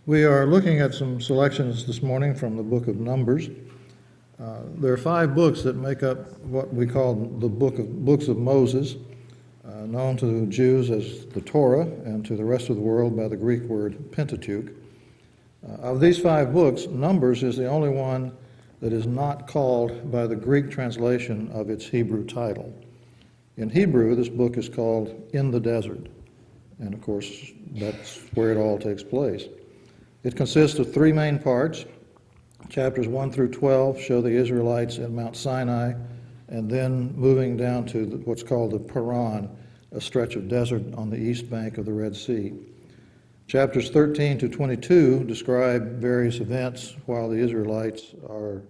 We are looking at some selections this morning from the book of Numbers. There are 5 books that make up what we call the books of Moses, known to Jews as the Torah and to the rest of the world by the Greek word Pentateuch. Of these 5 books, Numbers is the only one that is not called by the Greek translation of its Hebrew title. In Hebrew, this book is called In the Desert, and of course, that's where it all takes place. It consists of 3 main parts. Chapters 1 through 12 show the Israelites at Mount Sinai, and then moving down to what's called the Paran, a stretch of desert on the east bank of the Red Sea. Chapters 13 to 22 describe various events while the Israelites are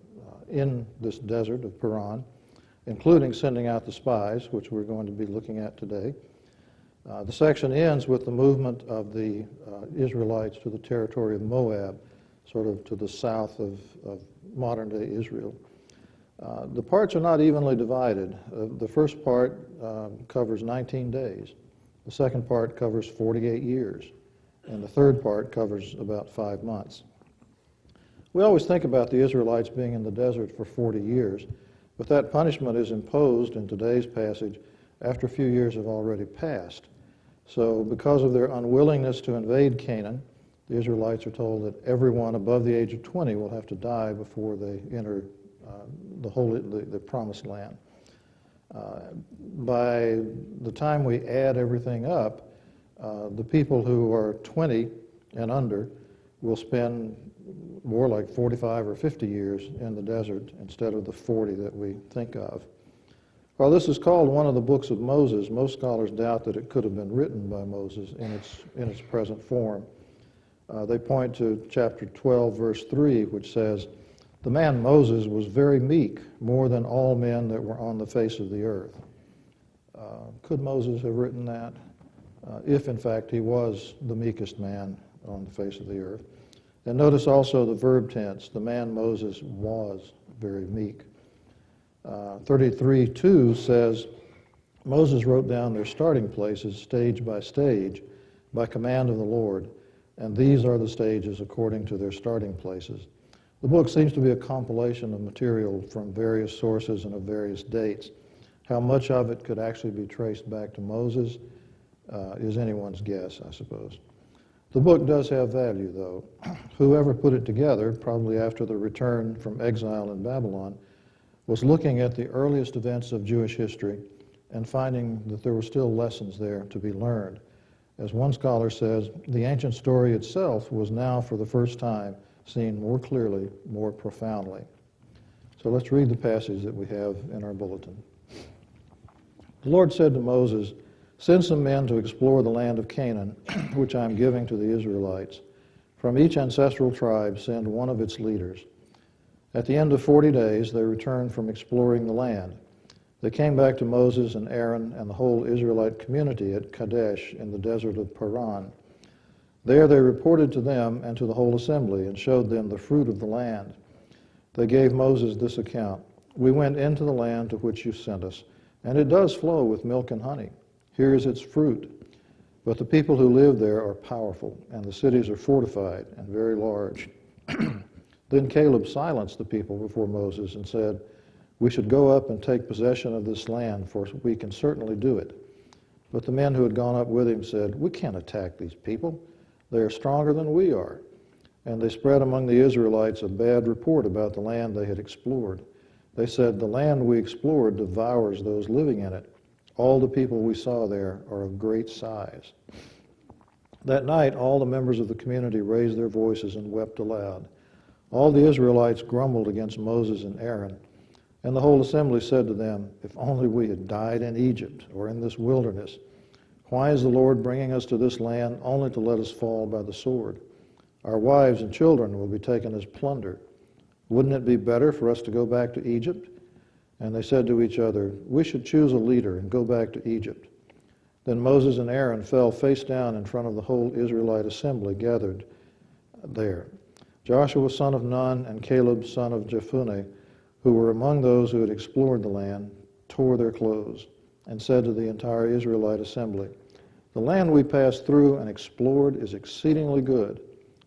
in this desert of Paran, including sending out the spies, which we're going to be looking at today. The section ends with the movement of the Israelites to the territory of Moab, sort of to the south of modern-day Israel. The parts are not evenly divided. The first part covers 19 days. The second part covers 48 years. And the third part covers about 5 months. We always think about the Israelites being in the desert for 40 years, but that punishment is imposed in today's passage after a few years have already passed. So because of their unwillingness to invade Canaan, the Israelites are told that everyone above the age of 20 will have to die before they enter the promised land. By the time we add everything up, the people who are 20 and under will spend more like 45 or 50 years in the desert instead of the 40 that we think of. While this is called one of the books of Moses, most scholars doubt that it could have been written by Moses in its present form. They point to chapter 12, verse 3, which says, "The man Moses was very meek, more than all men that were on the face of the earth." Could Moses have written that? If, in fact, he was the meekest man on the face of the earth. And notice also the verb tense, the man Moses was very meek. 33:2 says, Moses wrote down their starting places stage by stage by command of the Lord, and these are the stages according to their starting places. The book seems to be a compilation of material from various sources and of various dates. How much of it could actually be traced back to Moses is anyone's guess, I suppose. The book does have value, though. Whoever put it together, probably after the return from exile in Babylon, was looking at the earliest events of Jewish history and finding that there were still lessons there to be learned. As one scholar says, the ancient story itself was now for the first time seen more clearly, more profoundly. So let's read the passage that we have in our bulletin. The Lord said to Moses, "Send some men to explore the land of Canaan, which I am giving to the Israelites. From each ancestral tribe send one of its leaders." At the end of 40 days, they returned from exploring the land. They came back to Moses and Aaron and the whole Israelite community at Kadesh in the desert of Paran. There they reported to them and to the whole assembly and showed them the fruit of the land. They gave Moses this account: "We went into the land to which you sent us, and it does flow with milk and honey. Here is its fruit. But the people who live there are powerful, and the cities are fortified and very large." Then Caleb silenced the people before Moses and said, "We should go up and take possession of this land, for we can certainly do it." But the men who had gone up with him said, "We can't attack these people. They are stronger than we are." And they spread among the Israelites a bad report about the land they had explored. They said, "The land we explored devours those living in it. All the people we saw there are of great size." That night, all the members of the community raised their voices and wept aloud. All the Israelites grumbled against Moses and Aaron, and the whole assembly said to them, "If only we had died in Egypt or in this wilderness. Why is the Lord bringing us to this land only to let us fall by the sword? Our wives and children will be taken as plunder. Wouldn't it be better for us to go back to Egypt?" And they said to each other, "We should choose a leader and go back to Egypt." Then Moses and Aaron fell face down in front of the whole Israelite assembly gathered there. Joshua son of Nun and Caleb son of Jephunneh, who were among those who had explored the land, tore their clothes and said to the entire Israelite assembly, "The land we passed through and explored is exceedingly good.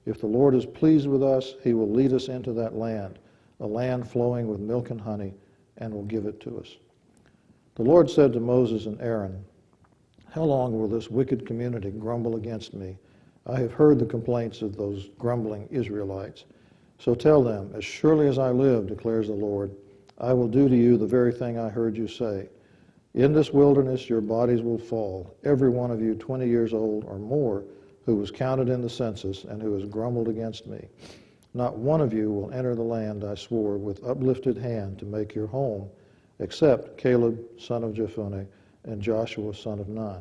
If the Lord is pleased with us, he will lead us into that land, a land flowing with milk and honey, and will give it to us. The Lord said to Moses and Aaron, how long will this wicked community grumble against me? I have heard the complaints of those grumbling Israelites. So tell them, as surely as I live, declares the Lord, I will do to you the very thing I heard you say. In this wilderness your bodies will fall, every one of you 20 years old or more, who was counted in the census and who has grumbled against me. Not one of you will enter the land I swore with uplifted hand to make your home, except Caleb, son of Jephunneh, and Joshua, son of Nun.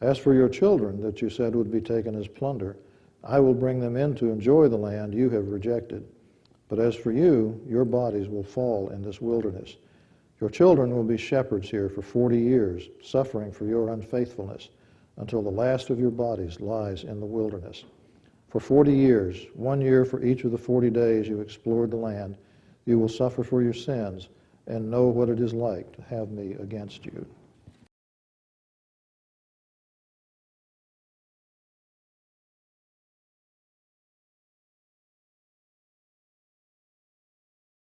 As for your children that you said would be taken as plunder, I will bring them in to enjoy the land you have rejected. But as for you, your bodies will fall in this wilderness. Your children will be shepherds here for 40 years, suffering for your unfaithfulness, until the last of your bodies lies in the wilderness. For 40 years, 1 year for each of the 40 days you explored the land, you will suffer for your sins and know what it is like to have me against you.